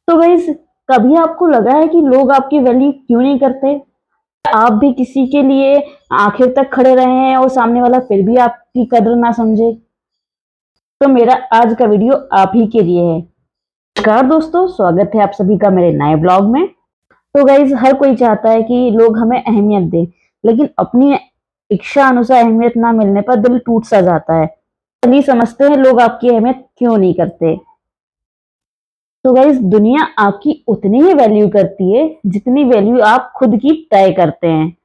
तो गाइस, कभी आपको लगा है कि लोग आपकी वैल्यू क्यों नहीं करते? आप भी किसी के लिए आखिर तक खड़े रहे हैं और सामने वाला फिर भी आपकी कदर ना समझे? तो मेरा आज का वीडियो आप ही के लिए है। नमस्कार दोस्तों, स्वागत है आप सभी का मेरे नए ब्लॉग में। तो गाइस, हर कोई चाहता है कि लोग हमें अहमियत दें, लेकिन अपनी इच्छा अनुसार अहमियत ना मिलने पर दिल टूट सा जाता है। तभी समझते हैं लोग आपकी अहमियत क्यों नहीं करते। तो गाइस, दुनिया आपकी उतनी ही वैल्यू करती है जितनी वैल्यू आप खुद की तय करते हैं।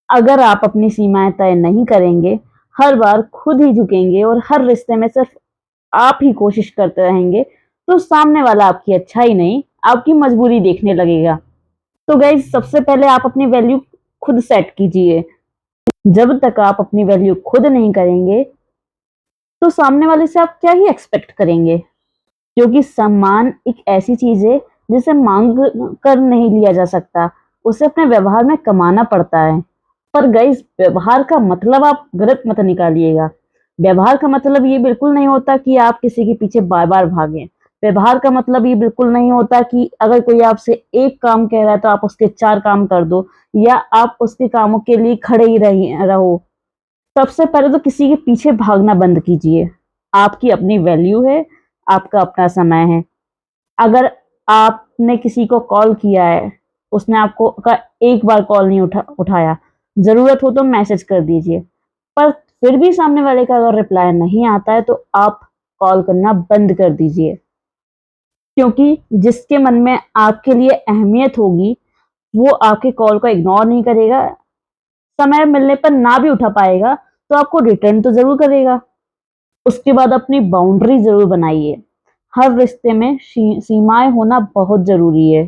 अगर आप अपनी सीमाएं तय नहीं करेंगे, हर बार खुद ही झुकेंगे और हर रिश्ते में सिर्फ आप ही कोशिश करते रहेंगे, तो सामने वाला आपकी अच्छाई नहीं, आपकी मजबूरी देखने लगेगा। तो गाइस, सबसे पहले आप अपनी वैल्यू खुद सेट कीजिए। जब तक आप अपनी वैल्यू खुद नहीं करेंगे, तो सामने वाले से आप क्या ही एक्सपेक्ट करेंगे? क्योंकि सम्मान एक ऐसी चीज है जिसे मांग कर नहीं लिया जा सकता, उसे अपने व्यवहार में कमाना पड़ता है। पर गाइस, व्यवहार का मतलब आप गलत मत निकालिएगा। व्यवहार का मतलब ये बिल्कुल नहीं होता कि आप किसी के पीछे बार बार भागें। व्यवहार का मतलब ये बिल्कुल नहीं होता कि अगर कोई आपसे एक काम कह रहा है तो आप उसके चार काम कर दो, या आप उसके कामों के लिए खड़े ही रहो। सबसे पहले तो किसी के पीछे भागना बंद कीजिए। आपकी अपनी वैल्यू है, आपका अपना समय है। अगर आपने किसी को कॉल किया है, उसने आपको का एक बार कॉल नहीं उठाया, ज़रूरत हो तो मैसेज कर दीजिए। पर फिर भी सामने वाले का अगर रिप्लाई नहीं आता है, तो आप कॉल करना बंद कर दीजिए। क्योंकि जिसके मन में आपके लिए अहमियत होगी, वो आपके कॉल को इग्नोर नहीं करेगा। समय मिलने पर ना भी उठा पाएगा, तो आपको रिटर्न तो ज़रूर करेगा। उसके बाद अपनी बाउंड्री ज़रूर बनाइए। हर रिश्ते में सीमाएँ होना बहुत ज़रूरी है।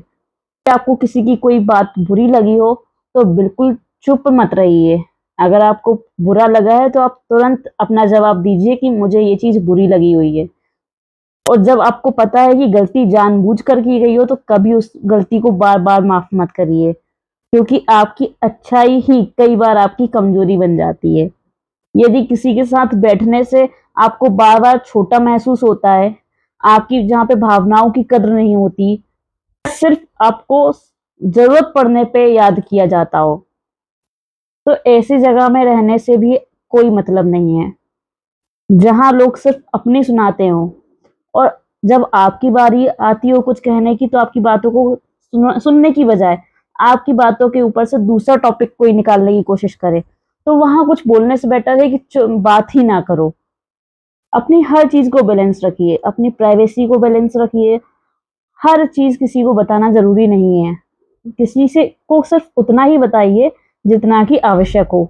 आपको किसी की कोई बात बुरी लगी हो, तो बिल्कुल चुप मत रहिए। अगर आपको बुरा लगा है, तो आप तुरंत अपना जवाब दीजिए कि मुझे ये चीज़ बुरी लगी हुई है। और जब आपको पता है कि गलती जानबूझकर की गई हो, तो कभी उस गलती को बार-बार माफ़ मत करिए, क्योंकि आपकी अच्छाई ही कई बार आपकी कमज़ोरी बन जाती है। यदि किसी के साथ बैठने से आपको बार-बार छोटा महसूस होता है, आपकी जहाँ पे भावनाओं की कद्र नहीं होती, सिर्फ आपको ज़रूरत पड़ने पे याद किया जाता हो, तो ऐसी जगह में रहने से भी कोई मतलब नहीं है। जहाँ लोग सिर्फ अपनी सुनाते हों, और जब आपकी बारी आती हो कुछ कहने की, तो आपकी बातों को सुनने की बजाय आपकी बातों के ऊपर से दूसरा टॉपिक कोई निकालने की कोशिश करे, तो वहाँ कुछ बोलने से बेटर है कि बात ही ना करो। अपनी हर चीज़ को बैलेंस रखिए, अपनी प्राइवेसी को बैलेंस रखिए। हर चीज़ किसी को बताना ज़रूरी नहीं है। किसी से को सिर्फ उतना ही बताइए जितना कि आवश्यक हो।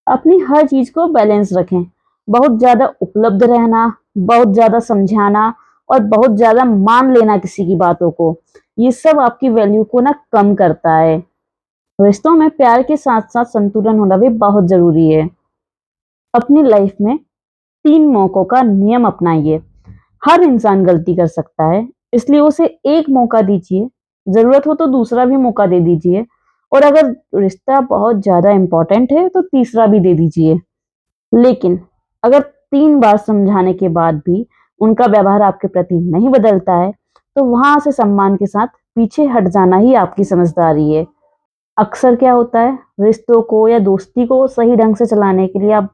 अपनी हर चीज़ को बैलेंस रखें। बहुत ज़्यादा उपलब्ध रहना, बहुत ज़्यादा समझाना और बहुत ज़्यादा मान लेना किसी की बातों को, ये सब आपकी वैल्यू को ना कम करता है। रिश्तों में प्यार के साथ-साथ संतुलन होना भी बहुत ज़रूरी है। अपनी लाइफ में 3 मौकों का नियम अपनाइए। हर इंसान गलती कर सकता है, इसलिए उसे एक मौका दीजिए। ज़रूरत हो तो दूसरा भी मौका दे दीजिए, और अगर रिश्ता बहुत ज़्यादा इम्पोर्टेंट है, तो तीसरा भी दे दीजिए। लेकिन अगर 3 बार समझाने के बाद भी उनका व्यवहार आपके प्रति नहीं बदलता है, तो वहाँ से सम्मान के साथ पीछे हट जाना ही आपकी समझदारी है। अक्सर क्या होता है, रिश्तों को या दोस्ती को सही ढंग से चलाने के लिए आप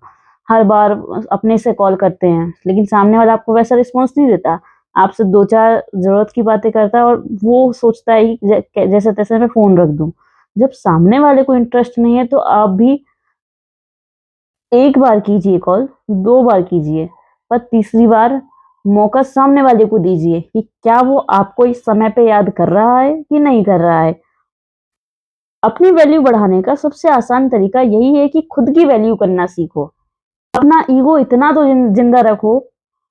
हर बार अपने से कॉल करते हैं, लेकिन सामने वाला आपको वैसा रिस्पॉन्स नहीं देता। आपसे 2-4 ज़रूरत की बातें करता है, और वो सोचता है कि जैसे-तैसे मैं फ़ोन रख दूँ। जब सामने वाले को इंटरेस्ट नहीं है, तो आप भी 1 बार कीजिए कॉल, 2 बार कीजिए, पर तीसरी बार मौका सामने वाले को दीजिए कि क्या वो आपको इस समय पे याद कर रहा है कि नहीं कर रहा है। अपनी वैल्यू बढ़ाने का सबसे आसान तरीका यही है कि खुद की वैल्यू करना सीखो। अपना ईगो इतना तो जिंदा रखो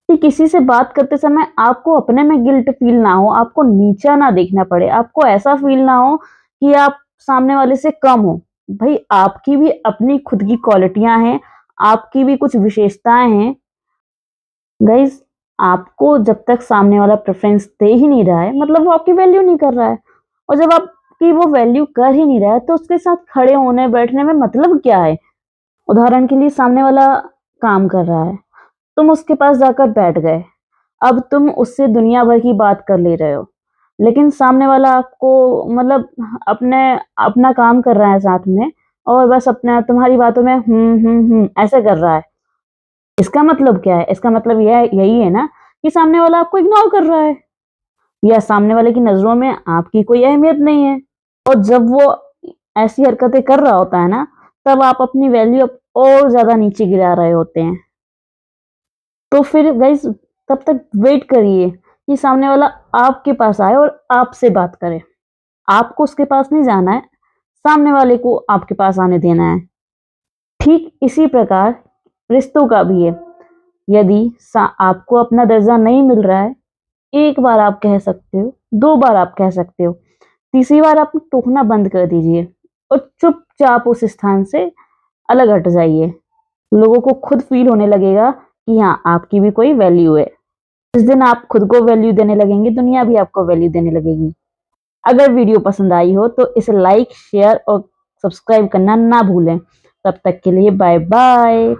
कि किसी से बात करते समय आपको अपने में गिल्ट फील ना हो, आपको नीचा ना देखना पड़े, आपको ऐसा फील ना हो कि आप सामने वाले से कम हो। भाई, आपकी भी अपनी खुद की क्वालिटियां हैं, आपकी भी कुछ विशेषताएं हैं। गाइस, आपको जब तक सामने वाला प्रेफरेंस दे ही नहीं रहा है, मतलब वो आपकी वैल्यू नहीं कर रहा है। और जब आपकी वो वैल्यू कर ही नहीं रहा है, तो उसके साथ खड़े होने बैठने में मतलब क्या है? उदाहरण के लिए, सामने वाला काम कर रहा है, तुम उसके पास जाकर बैठ गए। अब तुम उससे दुनिया भर की बात कर ले रहे हो। लेकिन सामने वाला आपको मतलब अपने अपना काम कर रहा है साथ में और बस अपना तुम्हारी बातों में ऐसे कर रहा है। इसका मतलब क्या है? इसका मतलब यही है ना कि सामने वाला आपको इग्नोर कर रहा है या सामने वाले की नज़रों में आपकी कोई अहमियत नहीं है। और जब वो ऐसी हरकतें कर रहा होता है ना, तब आप अपनी वैल्यू और ज़्यादा नीचे गिरा रहे होते हैं। तो फिर गाइस तब तक वेट करिए कि सामने वाला आपके पास आए और आपसे बात करे। आपको उसके पास नहीं जाना है, सामने वाले को आपके पास आने देना है। ठीक इसी प्रकार रिश्तों का भी है। यदि आपको अपना दर्जा नहीं मिल रहा है, एक बार आप कह सकते हो, 2 बार आप कह सकते हो, तीसरी बार आप टोकना बंद कर दीजिए और चुपचाप उस स्थान से अलग हट जाइए। लोगों को खुद फील होने लगेगा कि हाँ, आपकी भी कोई वैल्यू है। जिस दिन आप खुद को वैल्यू देने लगेंगे, दुनिया भी आपको वैल्यू देने लगेगी। अगर वीडियो पसंद आई हो तो इसे लाइक, शेयर और सब्सक्राइब करना ना भूलें। तब तक के लिए बाय बाय।